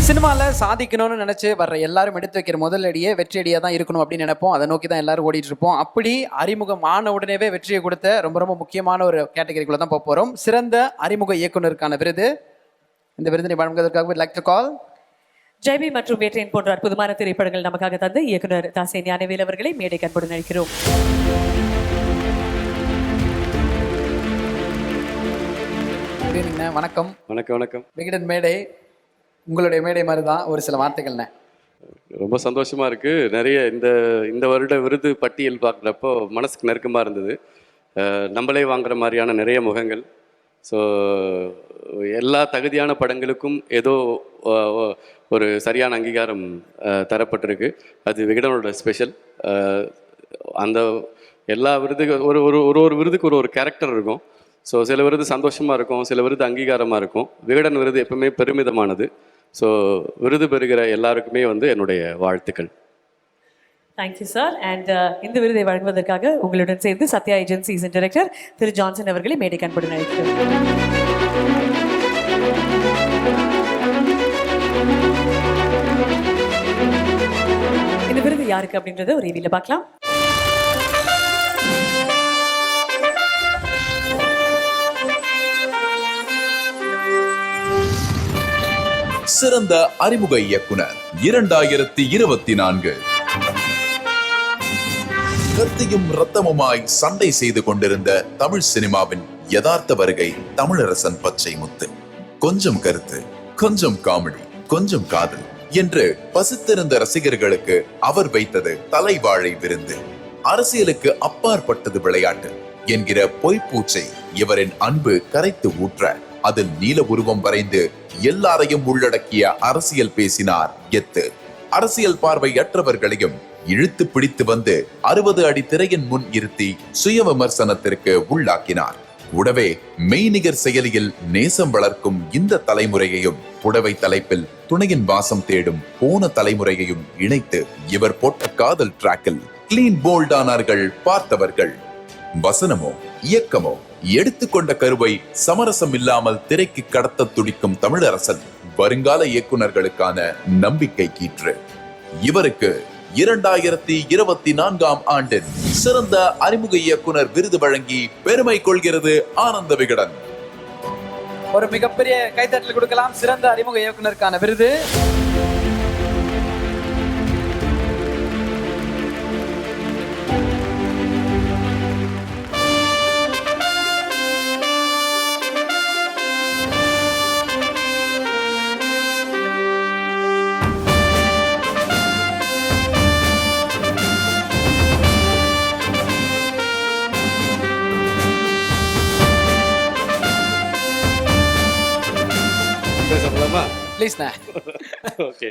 சினிமாவில் சாதிக்கணும்னு நினச்சி வர்ற எல்லாரும் எடுத்து வைக்கிற முதல் அடியே வெற்றி அடியாக தான் இருக்கணும் அப்படின்னு நினைப்போம். அதை நோக்கி தான் எல்லாரும் ஓடிட்டு இருப்போம். அப்படி அறிமுகமான உடனேவே வெற்றியை கொடுத்த ரொம்ப ரொம்ப முக்கியமான ஒரு கேட்டகரிக்குள்ள தான் போக போகிறோம். சிறந்த அறிமுக இயக்குனருக்கான விருது. இந்த விருதினை வழங்குவதற்காக லைக் டு கால் ஜெய்பி மற்றும் வேட்டையன் போன்ற அற்புதமான திரைப்படங்கள் நமக்காக தந்த இயக்குனர் தாசே ஞானவேல் அவர்களை மேடை கண்புடன் அழைக்கிறோம். வணக்கம். வணக்கம். வணக்கம். விகடன் மேடை உங்களுடைய மேடை மாதிரி தான். ஒரு சில வார்த்தைகள்ண்ணே. ரொம்ப சந்தோஷமாக இருக்குது. நிறைய இந்த வருட விருது பட்டியல் பார்க்குறப்போ மனசுக்கு நெருக்கமாக இருந்தது. நம்மளே வாங்குற மாதிரியான நிறைய முகங்கள். ஸோ எல்லா தகுதியான படங்களுக்கும் ஏதோ ஒரு சரியான அங்கீகாரம் தரப்பட்டிருக்கு. அது விகடனோட ஸ்பெஷல். அந்த எல்லா விருதுகள் ஒரு விருதுக்கு ஒரு கேரக்டர் இருக்கும். ஸோ சில விருது சந்தோஷமாக இருக்கும், சில விருது அங்கீகாரமாக இருக்கும். விகடன் விருது எப்பவுமே பெருமிதமானது. ஸோ விருது பெறுகிற எல்லாருக்குமே என்னுடைய வாழ்த்துக்கள். Thank you sir. அண்ட் இந்த விருதை வழங்குவதற்காக உங்களுடன் சேர்ந்து சத்யா ஏஜென்சிஸ் டைரக்டர் திரு ஜான்சன் அவர்களை மேடை கண்புடன் அழைக்கிறோம். இந்த விருது யாருக்கு அப்படின்றத ஒரு ரீதியில பார்க்கலாம். சிறந்த அறிமுக இயக்குனர் 2024. கத்தியும் ரத்தமுமாய் சண்டை செய்து கொண்டிருந்த தமிழ் சினிமாவின் யதார்த்த வருகை தமிழரசன் பச்சைமுத்து. கொஞ்சம் கருத்து, கொஞ்சம் காமெடி, கொஞ்சம் காதல் என்று பசித்திருந்த ரசிகர்களுக்கு அவர் வைத்தது தலைவாழை விருந்து. அரசியலுக்கு அப்பாற்பட்டது விளையாட்டு என்கிற பொய்ப்பூச்சை இவரின் அன்பு கரைத்து ஊற்ற அதில் நீல உருவம் வரைந்து எல்லாரையும் உள்ளடக்கிய அரசியல் பேசினார் கெத்து. அரசியல் பார்வையற்றவர்களையும் இழுத்து பிடித்து வந்து 60 அடி திரையின் முன் இருத்தி சுய விமர்சனத்திற்கு உள்ளாக்கினார். கூடவே மெய்நிகர் செயலியில் நேசம் வளர்க்கும் இந்த தலைமுறையையும் புடவை தலைப்பில் துணையின் வாசம் தேடும் போன தலைமுறையையும் இணைத்து இவர் போட்ட காதல் டிராக்கில் கிளீன் போல்டானார்கள் பார்த்தவர்கள். வசனமோ இயக்கமோ எடுத்துக்கொண்ட கருவை சமரசம் இல்லாமல் திரைக்கு கடத்த துடிக்கும் தமிழரசன் வருங்கால இயக்குனர்களுக்கான நம்பிக்கை கீற்று. இவருக்கு 2024 ஆண்டின் சிறந்த அறிமுக இயக்குனர் விருது வழங்கி பெருமை கொள்கிறது ஆனந்த விகடன். ஒரு மிகப்பெரிய கைத்தட்டல் கொடுக்கலாம். சிறந்த அறிமுக இயக்குனருக்கான விருது ப்ளீஸ்ண்ணே. ஓகே.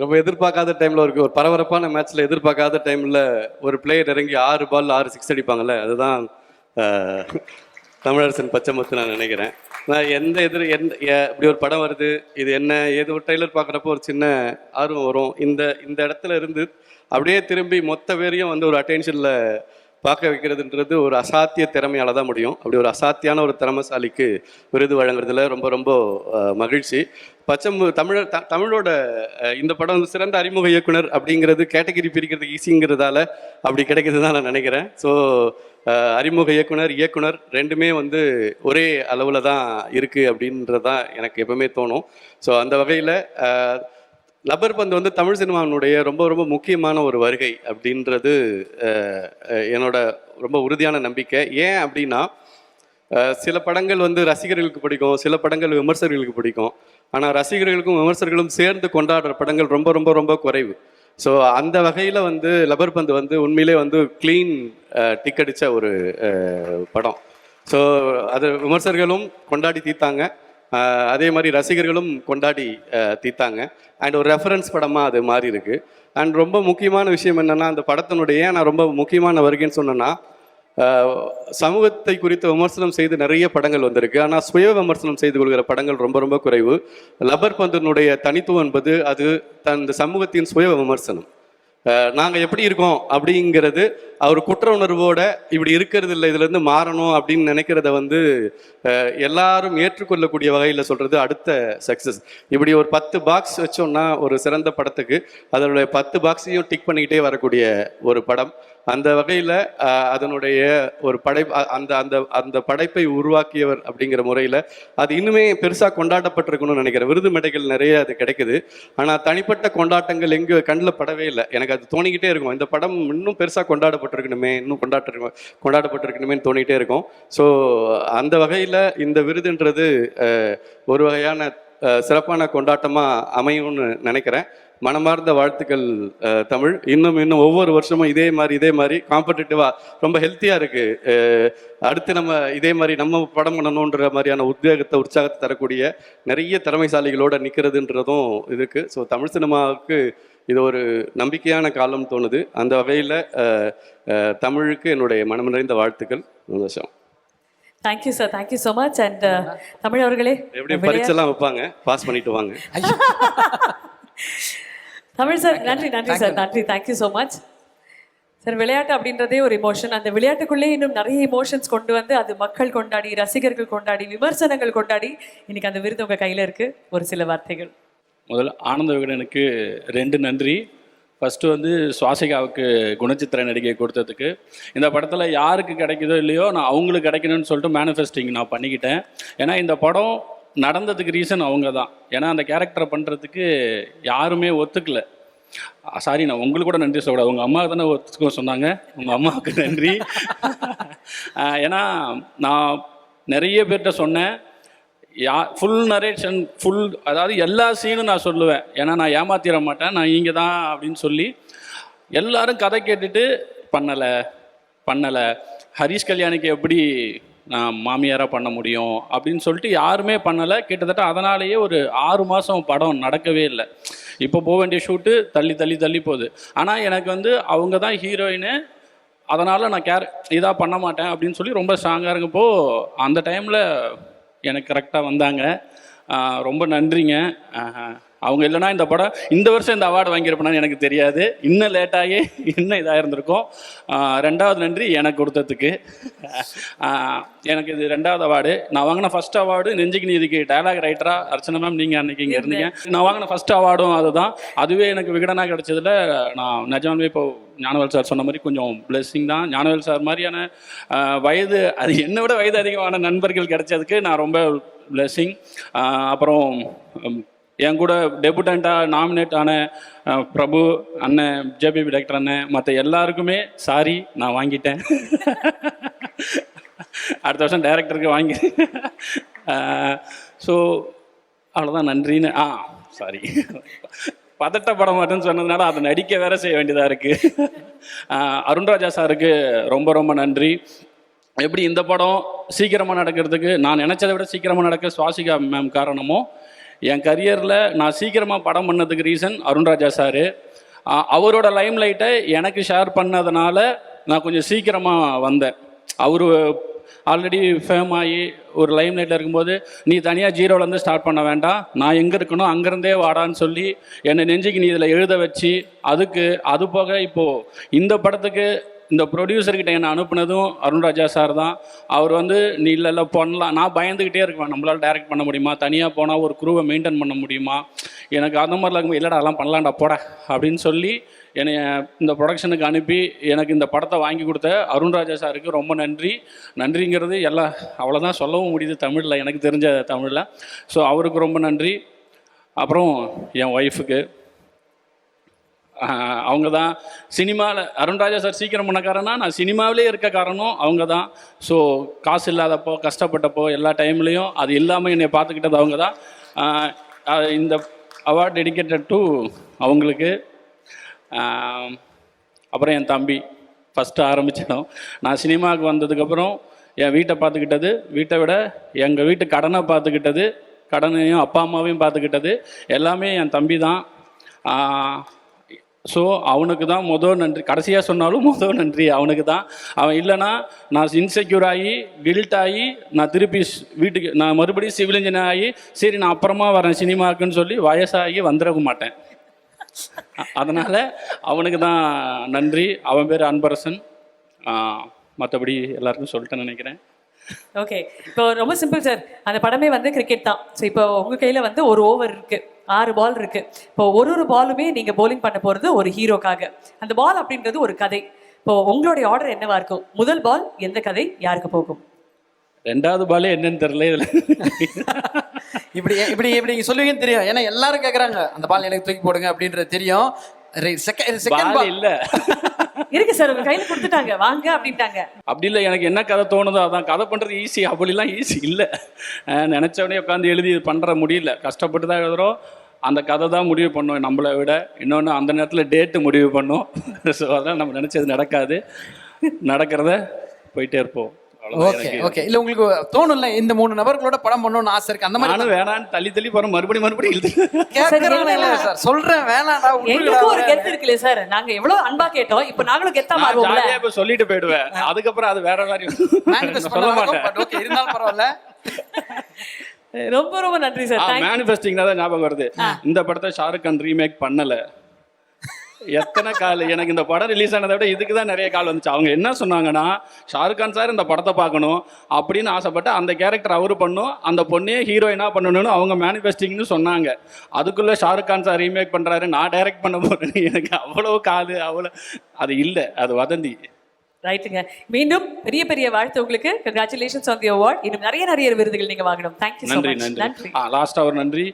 ரொம்ப எதிர்பார்க்காத டைமில் ஒரு பரபரப்பான மேட்ச்சில் எதிர்பார்க்காத டைமில் ஒரு பிளேயர் இறங்கி 6 பால் 6 சிக்ஸ் அடிப்பாங்கல்ல, அதுதான் தமிழரசன் பச்சைமுத்து நான் நினைக்கிறேன். நான் இப்படி ஒரு படம் வருது, இது என்ன ஏதோ ஒரு ட்ரெய்லர் பார்க்குறப்போ ஒரு சின்ன ஆர்வம் வரும். இந்த இடத்துல இருந்து அப்படியே திரும்பி மொத்த பேரையும் ஒரு அட்டென்ஷனில் பார்க்க வைக்கிறதுன்றது ஒரு அசாத்திய திறமையால தான் முடியும். அப்படி ஒரு அசாத்தியான ஒரு திறமைசாலிக்கு விருது வழங்குறதுல ரொம்ப ரொம்ப மகிழ்ச்சி. தமிழோட இந்த படம் சிறந்த அறிமுக இயக்குனர் அப்படிங்கிறது கேட்டகரி பிரிக்கிறது ஈஸிங்கிறதால அப்படி கிடைக்கிறது தான் நான் நினைக்கிறேன். ஸோ அறிமுக இயக்குனர் ரெண்டுமே ஒரே அளவில் தான் இருக்குது அப்படின்றதான் எனக்கு எப்பவுமே தோணும். ஸோ அந்த வகையில் லப்பர் பந்து தமிழ் சினிமாவினுடைய ரொம்ப ரொம்ப முக்கியமான ஒரு வருகை அப்படின்றது என்னோட ரொம்ப உறுதியான நம்பிக்கை. ஏன் அப்படின்னா, சில படங்கள் ரசிகர்களுக்கு பிடிக்கும், சில படங்கள் விமர்சகர்களுக்கு பிடிக்கும். ஆனால் ரசிகர்களுக்கும் விமர்சகர்களும் சேர்ந்து கொண்டாடுற படங்கள் ரொம்ப ரொம்ப ரொம்ப குறைவு. ஸோ அந்த வகையில் லப்பர் பந்து உண்மையிலே க்ளீன் டிக் அடித்த ஒரு படம். ஸோ அது விமர்சகர்களும் கொண்டாடி தீர்த்தாங்க, அதே மாதிரி ரசிகர்களும் கொண்டாடி தீர்த்தாங்க. அண்ட் ஒரு ரெஃபரன்ஸ் படமாக அது மாறி இருக்குது. அண்ட் ரொம்ப முக்கியமான விஷயம் என்னென்னா, அந்த படத்தினுடைய நான் ரொம்ப முக்கியமான வருகைன்னு சொன்னேன்னா, சமூகத்தை குறித்து விமர்சனம் செய்து நிறைய படங்கள் வந்திருக்கு. ஆனால் சுய விமர்சனம் செய்து கொள்கிற படங்கள் ரொம்ப ரொம்ப குறைவு. லப்பர் பந்தினுடைய தனித்துவம் என்பது அது சமூகத்தின் சுய விமர்சனம். நாங்கள் எப்படி இருக்கோம் அப்படிங்கிறது அவர் குற்ற உணர்வோட இப்படி இருக்கிறது இல்லை, இதுலேருந்து மாறணும் அப்படின்னு நினைக்கிறத வந்து எல்லாரும் ஏற்றுக்கொள்ளக்கூடிய வகையில் சொல்கிறது அடுத்த சக்ஸஸ். இப்படி ஒரு 10 பாக்ஸ் வச்சோம்னா ஒரு சிறந்த படத்துக்கு அதனுடைய 10 பாக்ஸையும் டிக் பண்ணிக்கிட்டே வரக்கூடிய ஒரு படம். அந்த வகையில் அதனுடைய ஒரு அந்த அந்த அந்த படைப்பை உருவாக்கியவர் அப்படிங்கிற முறையில் அது இன்னுமே பெருசாக கொண்டாடப்பட்டிருக்கணும்னு நினைக்கிறேன். விருது மேடைகள் நிறைய அது கிடைக்குது, ஆனால் தனிப்பட்ட கொண்டாட்டங்கள் எங்கே கண்ணில் படவே இல்லை. எனக்கு அது தோணிக்கிட்டே இருக்கும், இந்த படம் இன்னும் பெருசாக கொண்டாடப்பட்டிருக்கணுமே, இன்னும் கொண்டாடப்பட்டிருக்கணுமேன்னு தோணிகிட்டே இருக்கும். ஸோ அந்த வகையில் இந்த விருதுன்றது ஒரு வகையான சிறப்பான கொண்டாட்டமாக அமையும்னு நினைக்கிறேன். மனமார்ந்த வாழ்த்துக்கள் தமிழ். இன்னும் ஒவ்வொரு வருஷமும் இதே மாதிரி காம்படிட்டிவாக ரொம்ப ஹெல்த்தியாக இருக்குது. அடுத்து நம்ம இதே மாதிரி நம்ம படம் பண்ணணுன்ற மாதிரியான உற்சாகத்தை தரக்கூடிய நிறைய திறமைசாலிகளோடு நிற்கிறதுன்றதும் இருக்குது. ஸோ தமிழ் சினிமாவுக்கு இது ஒரு நம்பிக்கையான காலம் தோணுது. அந்த வகையில் தமிழுக்கு என்னுடைய மனம் நிறைந்த வாழ்த்துக்கள். சந்தோஷம். Thank you sir, thank you so much. And Tamil அவர்களே, எப்படி பரீட்சைலாம் வைப்பாங்க, பாஸ் பண்ணிட்டு வாங்க. தமிழ் சார், நன்றி சார், நன்றி, தேங்க்யூ ஸோ மச் சார். விளையாட்டு அப்படின்றதே ஒரு இமோஷன். அந்த விளையாட்டுக்குள்ளே இன்னும் நிறைய இமோஷன்ஸ் கொண்டு வந்து அது மக்கள் கொண்டாடி, ரசிகர்கள் கொண்டாடி, விமர்சனங்கள் கொண்டாடி இன்னைக்கு அந்த விருது உங்கள் கையில் இருக்கு. ஒரு சில வார்த்தைகள். முதல்ல ஆனந்த விகடனுக்கு 2 நன்றி. ஃபஸ்ட்டு வந்து சுவாசிகாவுக்கு குணச்சித்திர நடிகை கொடுத்ததுக்கு. இந்த படத்தில் யாருக்கு கிடைக்குதோ இல்லையோ நான் அவங்களுக்கு கிடைக்கணும்னு சொல்லிட்டு மேனிஃபெஸ்டிங் நான் பண்ணிக்கிட்டேன். ஏன்னா இந்த படம் நடந்ததுக்கு ரீசன் அவங்க தான். ஏன்னா அந்த கேரக்டரை பண்ணுறதுக்கு யாருமே ஒத்துக்கல. சாரி, நான் உங்களுக்கு கூட நன்றி சொல்லக்கூடாது, உங்கள் அம்மா தானே ஒத்துக்க சொன்னாங்க, உங்கள் அம்மாவுக்கு நன்றி. ஏன்னா நான் நிறைய பேர்கிட்ட சொன்னேன், ஃபுல் நரேஷன் அதாவது எல்லா சீனும் நான் சொல்லுவேன். ஏன்னா நான் ஏமாத்திட மாட்டேன், நான் இங்கே தான் அப்படின்னு சொல்லி எல்லாரும் கதை கேட்டுட்டு பண்ணலை ஹரிஷ் கல்யாணிக்கு எப்படி நான் மாமியாராக பண்ண முடியும் அப்படின்னு சொல்லிட்டு யாருமே பண்ணலை. கிட்டத்தட்ட அதனாலேயே ஒரு 6 மாதம் படம் நடக்கவே இல்லை. இப்போ போக வேண்டிய ஷூட்டு தள்ளி போகுது. ஆனால் எனக்கு வந்து அவங்க தான் ஹீரோயினு, அதனால் நான் இதாக பண்ண மாட்டேன் அப்படின்னு சொல்லி ரொம்ப ஸ்ட்ராங்காக இருக்கப்போ அந்த டைமில் எனக்கு கரெக்டாக வந்தாங்க. ரொம்ப நன்றிங்க. அவங்க இல்லைனா இந்த படம் இந்த வருஷம் இந்த அவார்டு வாங்கியிருப்பேனான்னு எனக்கு தெரியாது. இன்னும் லேட்டாகி இன்னும் இதாக இருந்திருக்கும். 2வது நன்றி எனக்கு கொடுத்ததுக்கு. எனக்கு இது 2வது அவார்டு. நான் வாங்கின ஃபஸ்ட் அவார்டு நெஞ்சுக்கு நீதிக்கு டயலாக் ரைட்டராக அர்ச்சனா மேம் நீங்கள் அன்றைக்கி இங்கே இருந்தீங்க. நான் வாங்கின ஃபஸ்ட் அவார்டும் அதுதான். அதுவே எனக்கு விகடனாக கிடச்சதில் நான் நிஜமாவே இப்போ ஞானவேல் சார் சொன்ன மாதிரி கொஞ்சம் பிளெஸ்ஸிங் தான். ஞானவேல் சார் மாதிரியான வயது அது என்னை விட வயது அதிகமான நண்பர்கள் கிடைச்சதுக்கு நான் ரொம்ப பிளெஸ்ஸிங். அப்புறம் என் கூட டெபுட்டண்ட்டாக நாமினேட் ஆன பிரபு அண்ணன், ஜேபிபி டாக்டர் அண்ணன், மற்ற எல்லாருக்குமே சாரி, நான் வாங்கிட்டேன். அடுத்த வருஷம் டைரக்டருக்கு வாங்கி. ஸோ அவ்வளோதான், நன்றின்னு. சாரி, பதட்டப்பட மாட்டேன்னு சொன்னதுனால அதை நடிக்க வேற செய்ய வேண்டியதாக இருக்குது. அருண்ராஜா சாருக்கு ரொம்ப நன்றி. எப்படி இந்த படம் சீக்கிரமாக நடக்கிறதுக்கு, நான் நினச்சதை விட சீக்கிரமாக நடக்க சுவாசிகா மேம் காரணமோ, என் கரியரில் நான் சீக்கிரமாக படம் பண்ணதுக்கு ரீசன் அருண்ராஜா சார். அவரோட லைம் லைட்டை எனக்கு ஷேர் பண்ணதுனால நான் கொஞ்சம் சீக்கிரமாக வந்தேன். அவர் ஆல்ரெடி ஃபேம் ஆகி ஒரு லைம் லைட்டில் இருக்கும்போது நீ தனியாக 0லேருந்து ஸ்டார்ட் பண்ண வேண்டாம், நான் எங்கே இருக்கணும் அங்கேருந்தே வாடான்னு சொல்லி என்னை நெஞ்சுக்கு நீ இதில் எழுத வச்சு, அது போக இப்போது இந்த படத்துக்கு இந்த ப்ரொடியூசர்கிட்ட என்னை அனுப்புனதும் அருண்ராஜா சார் தான். அவர் வந்து நீ இல்லை பண்ணலாம், நான் பயந்துக்கிட்டே இருக்குவேன், நம்மளால் டைரக்ட் பண்ண முடியுமா, தனியாக போனால் ஒரு குரூவை மெயின்டைன் பண்ண முடியுமா, எனக்கு அந்த மாதிரிலாம் இருக்கும்போது இல்லைடா அதெல்லாம் பண்ணலாம்டா போட அப்படின்னு சொல்லி என்னை இந்த ப்ரொடக்ஷனுக்கு அனுப்பி எனக்கு இந்த படத்தை வாங்கி கொடுத்த அருண்ராஜா சாருக்கு ரொம்ப நன்றிங்கிறது அவ்வளோதான் சொல்லவும் முடியுது தமிழில், எனக்கு தெரிஞ்ச தமிழில். ஸோ அவருக்கு ரொம்ப நன்றி. அப்புறம் என் ஒய்ஃபுக்கு, அவங்க தான் சினிமாவில் அருண்ராஜா சார் சீக்கிரம் பண்ண காரணம், நான் சினிமாவிலே இருக்க காரணம் அவங்க தான். ஸோ காசு இல்லாதப்போ கஷ்டப்பட்டப்போ எல்லா டைம்லேயும் அது இல்லாமல் என்னை பார்த்துக்கிட்டது அவங்க தான். இந்த அவார்ட் டெடிகேட்டட் டு அவங்களுக்கு. அப்புறம் என் தம்பி ஃபஸ்ட்டு ஆரம்பிச்சிடும். நான் சினிமாவுக்கு வந்ததுக்கப்புறம் என் வீட்டை பார்த்துக்கிட்டது, வீட்டை விட எங்கள் வீட்டு கடனை பார்த்துக்கிட்டது, கடனையும் அப்பா அம்மாவையும் பார்த்துக்கிட்டது எல்லாமே என் தம்பி தான். ஸோ அவனுக்கு தான் நன்றி. கடைசியாக சொன்னாலும் நன்றி அவனுக்கு தான். அவன் இல்லைன்னா நான் இன்செக்யூர் ஆகி கில்ட் ஆகி நான் திருப்பி வீட்டுக்கு நான் மறுபடியும் சிவில் இன்ஜினியர் ஆகி சரி நான் அப்புறமா வரேன் சினிமாவுக்குன்னு சொல்லி வயசாகி வந்துட மாட்டேன். அதனால் அவனுக்கு தான் நன்றி. அவன் பேர் அன்பரசன். மற்றபடி எல்லாருக்கும் சொல்லிட்டேன்னு நினைக்கிறேன். ஓகே, இப்போ ரொம்ப சிம்பிள் சார். அந்த படமே வந்து கிரிக்கெட் தான். ஸோ இப்போ உங்கள் கையில் வந்து ஒரு ஓவர் இருக்கு, 6 பால் இருக்கு. இப்போ ஒரு பாலுமே நீங்கள் bowling பண்ண போகிறது ஒரு ஹீரோக்காக. அந்த பால் அப்படின்றது ஒரு கதை. இப்போ உங்களுடைய ஆர்டர் என்னவா இருக்கும்? முதல் பால் எந்த கதை யாருக்கு போகும்? 2வது பாலே என்னன்னு தெரியல இதில். இப்படி இப்படி இப்படி நீங்க சொல்லுவீங்கன்னு தெரியும். ஏன்னா எல்லாரும் கேக்குறாங்க அந்த பால் எனக்கு தூக்கி போடுங்க அப்படின்றது தெரியும். செகண்ட் பால் இல்லை இருக்கு சார், உங்க கையில கொடுத்துட்டாங்க, வாங்க அப்படின்ட்டாங்க. அப்படி இல்லை, எனக்கு என்ன கதை தோணுதோ அதான். கதை பண்ணுறது ஈஸி, அப்படிலாம் ஈஸி இல்லை. நினச்சவனே உட்காந்து எழுதி இது பண்ணுற முடியல, கஷ்டப்பட்டு தான் எழுதுகிறோம். அந்த கதை தான் முடிவு பண்ணோம் நம்மளை விட. இன்னொன்று அந்த நேரத்தில் டேட்டு முடிவு பண்ணோம். ஸோ அதெல்லாம் நம்ம நினச்சது நடக்காது, நடக்கிறத போயிட்டே இருப்போம். Okay okay. இல்ல உங்களுக்கு தோணும்ல இந்த 3 நபர்களோட படம் பண்ணணும்னு ஆசை இருக்கு, அந்த மாதிரி நானும் வேணான்னு தள்ளி போகிறோம், மறுபடியும் எழுது கேட்கறவனே சார் சொல்றேன் வேணாடா. எங்களுக்கும் ஒரு கெத்து இருக்குல்ல சார், நாங்க எவ்வளவு அன்பா கேட்டோம், இப்ப நாங்களும் கெத்தா மாறுவோம்ல. இப்ப சொல்லிட்டு போயிடுவேன், அதுக்கப்புறம் அது வேற மாதிரி சொல்ல மாட்டேன். ஓகே, இருந்தாலும் பரவாயில்ல. ரொம்ப ரொம்ப நன்றி சார். மேனிஃபெஸ்டிங் தான் ஞாபகம் வருது. இந்த படத்தை ஷாருக் கான் ரீமேக் பண்ணல. எத்தனை கால் எனக்கு இந்த படம் ரிலீஸ் ஆனதை விட இதுக்கு தான் நிறைய கால் வந்துச்சு. அவங்க என்ன சொன்னாங்கன்னா, ஷாருக் கான் சார் இந்த படத்தை பார்க்கணும் அப்படின்னு ஆசைப்பட்டு அந்த கேரக்டர் அவரு பண்ணும், அந்த பொண்ணையே ஹீரோயினா பண்ணணும்னு அவங்க மேனிஃபெஸ்டிங்னு சொன்னாங்க. அதுக்குள்ள ஷாருக் கான் சார் ரீமேக் பண்றாரு, நான் டைரக்ட் பண்ண போறேன்னு எனக்கு அவ்வளவு கால் அவ்வளோ அது இல்லை, அது வதந்தி. ரைட்டுங்க. மீண்டும் பெரிய பெரிய வாழ்த்து உங்களுக்கு. Congratulations on the award. இன்னும் நிறைய விருதுகள் நீங்க வாங்கணும். Thank you so much. நன்றி. லாஸ்ட்டாக ஒரு நன்றி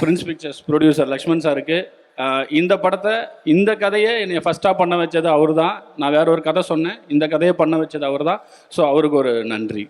பிரின்ஸ் பிக்சர்ஸ் ப்ரொடியூசர் லக்ஷ்மண் சாருக்கு. இந்த படத்தை, இந்த கதையை என்னை ஃபஸ்ட்டாக பண்ண வச்சது அவர் தான். நான் வேற ஒரு கதை சொன்னேன், இந்த கதையை பண்ண வச்சது அவர் தான். ஸோ அவருக்கு ஒரு நன்றி.